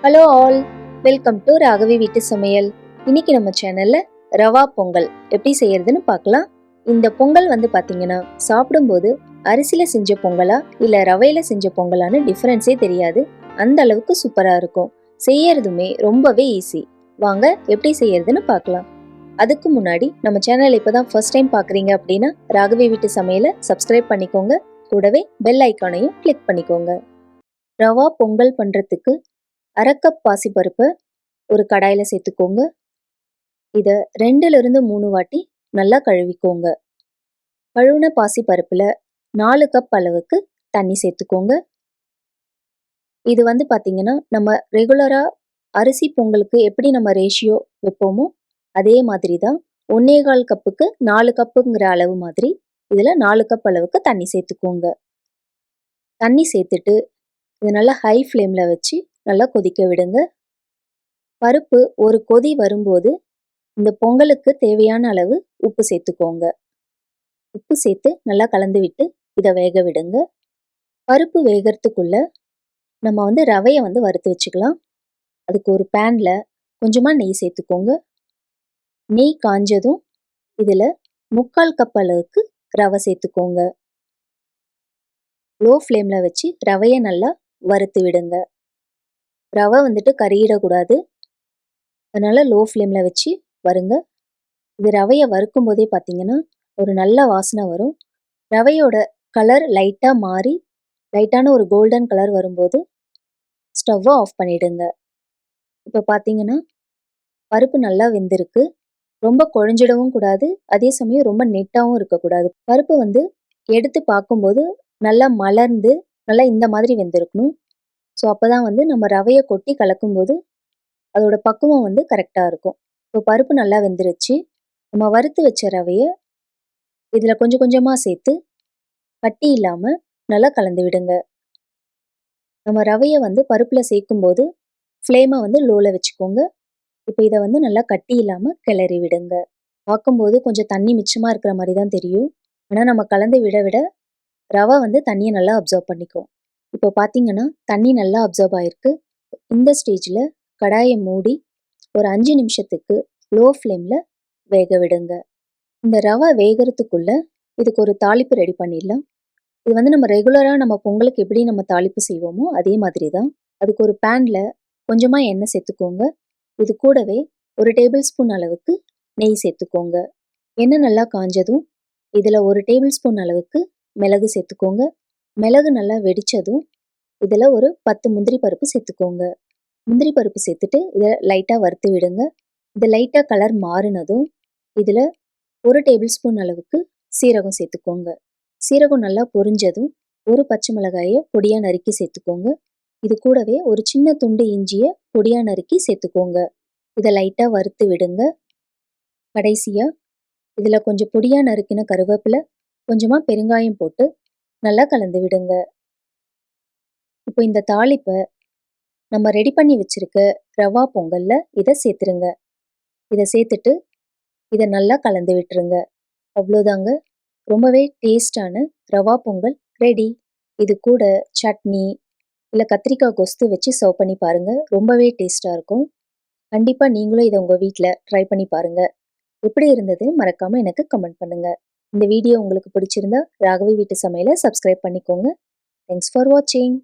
Hello all, welcome to Raghavi வீட்டு சமையல். இன்னைக்கு நம்ம சேனல்ல ரவா பொங்கல் எப்படி செய்யறதுன்னு பார்க்கலாம். இந்த பொங்கல் பார்த்தீங்கன்னா சாப்பிடும்போது அரிசியில செஞ்ச பொங்கலா இல்ல ரவையில செஞ்ச பொங்கலான்னு டிஃபரன்ஸே தெரியாது. அந்த அளவுக்கு சூப்பரா இருக்கும். செய்யறதுமே ரொம்பவே ஈஸி. வாங்க எப்படி செய்யறதுன்னு பார்க்கலாம். அதுக்கு முன்னாடி நம்ம சேனல் இப்பதான் ஃபர்ஸ்ட் டைம் பார்க்குறீங்க அப்படின்னா ராகவி வீட்டு சமையலை சப்ஸ்கிரைப் பண்ணிக்கோங்க. கூடவே பெல் ஐக்கானையும் கிளிக் பண்ணிக்கோங்க. ரவா பொங்கல் பண்றதுக்கு அரை கப் பாசிப்பருப்பு ஒரு கடாயில சேர்த்துக்கோங்க. இதை 2லிருந்து 3 வாட்டி நல்லா கழுவிக்கோங்க. கழுவுன பாசிப்பருப்புல 4 கப் அளவுக்கு தண்ணி சேர்த்துக்கோங்க. இது பார்த்தீங்கன்னா நம்ம ரெகுலரா அரிசி பொங்கலுக்கு எப்படி நம்ம ரேஷியோ வைப்போமோ அதே மாதிரி தான் 1.25 கப்புக்கு 4 கப்புங்கிற அளவு மாதிரி இதில் 4 கப் அளவுக்கு தண்ணி சேர்த்துக்கோங்க. தண்ணி சேர்த்துட்டு இது நல்லா ஹை ஃப்ளேமில் வச்சு நல்லா கொதிக்க விடுங்க. பருப்பு ஒரு கொதி வரும்போது இந்த பொங்கலுக்கு தேவையான அளவு உப்பு சேர்த்துக்கோங்க. உப்பு சேர்த்து நல்லா கலந்து விட்டு இதை வேக விடுங்க. பருப்பு வேகிறதுக்குள்ள நம்ம ரவையை வறுத்து வச்சுக்கலாம். அதுக்கு ஒரு பேன்ல கொஞ்சமாக நெய் சேர்த்துக்கோங்க. நெய் காஞ்சதும் இதில் 3/4 கப் அளவுக்கு ரவை சேர்த்துக்கோங்க. லோ ஃப்ளேமில் வச்சு ரவையை நல்லா வறுத்து விடுங்க. ரவை கறியிடக்கூடாது, அதனால லோ ஃப்ளேமில் வச்சு வருங்க. இது ரவையை வறுக்கும் போதே பார்த்தீங்கன்னா ஒரு நல்ல வாசனை வரும். ரவையோட கலர் லைட்டாக மாறி லைட்டான ஒரு கோல்டன் கலர் வரும்போது ஸ்டவ்வை ஆஃப் பண்ணிடுங்க. இப்போ பார்த்தீங்கன்னா பருப்பு நல்லா வெந்திருக்கு. ரொம்ப குழஞ்சிடவும் கூடாது, அதே சமயம் ரொம்ப நெட்டாகவும் இருக்கக்கூடாது. பருப்பு எடுத்து பார்க்கும்போது நல்லா மலர்ந்து நல்லா இந்த மாதிரி வெந்திருக்கணும். ஸோ அப்போ தான் நம்ம ரவையை கொட்டி கலக்கும்போது அதோட பக்குவம் கரெக்டாக இருக்கும். இப்போ பருப்பு நல்லா வெந்துருச்சு. நம்ம வறுத்து வச்ச ரவையை இதில் கொஞ்சம் கொஞ்சமாக சேர்த்து கட்டி இல்லாமல் நல்லா கலந்து விடுங்க. நம்ம ரவையை பருப்பில் சேர்க்கும்போது ஃப்ளேமை லோவில் வச்சுக்கோங்க. இப்போ இதை நல்லா கட்டி இல்லாமல் கிளறி விடுங்க. பார்க்கும்போது கொஞ்சம் தண்ணி மிச்சமாக இருக்கிற மாதிரி தான் தெரியும். ஆனால் நம்ம கலந்து விட விட ரவை தண்ணியை நல்லா அப்சர்வ் பண்ணிக்கும். இப்போ பார்த்தீங்கன்னா தண்ணி நல்லா அப்சர்வ் ஆயிருக்கு. இந்த ஸ்டேஜில் கடாயை மூடி ஒரு 5 நிமிஷத்துக்கு லோ ஃப்ளேமில் வேக விடுங்க. இந்த ரவை வேகிறதுக்குள்ள இதுக்கு ஒரு தாளிப்பு ரெடி பண்ணிடலாம். இது நம்ம ரெகுலராக நம்ம பொங்கலுக்கு எப்படி நம்ம தாளிப்பு செய்வோமோ அதே மாதிரி தான். அதுக்கு ஒரு பேனில் கொஞ்சமாக எண்ணெய் சேர்த்துக்கோங்க. இது கூடவே ஒரு டேபிள் ஸ்பூன் அளவுக்கு நெய் சேர்த்துக்கோங்க. எண்ணெய் நல்லா காஞ்சதும் இதில் ஒரு டேபிள் ஸ்பூன் அளவுக்கு மிளகு சேர்த்துக்கோங்க. மிளகு நல்லா வெடித்ததும் இதில் ஒரு 10 முந்திரி பருப்பு சேர்த்துக்கோங்க. முந்திரி பருப்பு சேர்த்துட்டு இதை லைட்டாக வறுத்து விடுங்க. இது லைட்டாக கலர் மாறினதும் இதில் ஒரு டேபிள் ஸ்பூன் அளவுக்கு சீரகம் சேர்த்துக்கோங்க. சீரகம் நல்லா பொரிஞ்சதும் ஒரு பச்சை மிளகாயை பொடியாக நறுக்கி சேர்த்துக்கோங்க. இது கூடவே ஒரு சின்ன துண்டு இஞ்சியை பொடியாக நறுக்கி சேர்த்துக்கோங்க. இதை லைட்டாக வறுத்து விடுங்க. கடைசியாக இதில் கொஞ்சம் பொடியாக நறுக்கின கருவேப்பிலை, கொஞ்சமாக பெருங்காயம் போட்டு நல்லா கலந்து விடுங்க. இப்போ இந்த தாளிப்பை நம்ம ரெடி பண்ணி வச்சிருக்க ரவா பொங்கல்ல இதை சேர்த்துருங்க. இதை சேர்த்துட்டு இதை நல்லா கலந்து விட்டுருங்க. அவ்வளோதாங்க, ரொம்பவே டேஸ்டான ரவா பொங்கல் ரெடி. இது கூட சட்னி இல்லை கத்திரிக்காய் கொஸ்து வச்சு சர்வ் பண்ணி பாருங்கள். ரொம்பவே டேஸ்டாக இருக்கும். கண்டிப்பாக நீங்களும் இதை உங்கள் வீட்டில் ட்ரை பண்ணி பாருங்கள். எப்படி இருந்ததுன்னு மறக்காமல் எனக்கு கமெண்ட் பண்ணுங்கள். இந்த வீடியோ உங்களுக்கு பிடிச்சிருந்தா ராகவி வீட்டு சமையலை சப்ஸ்கிரைப் பண்ணிக்கோங்க. தேங்க்ஸ் ஃபார் வாட்சிங்.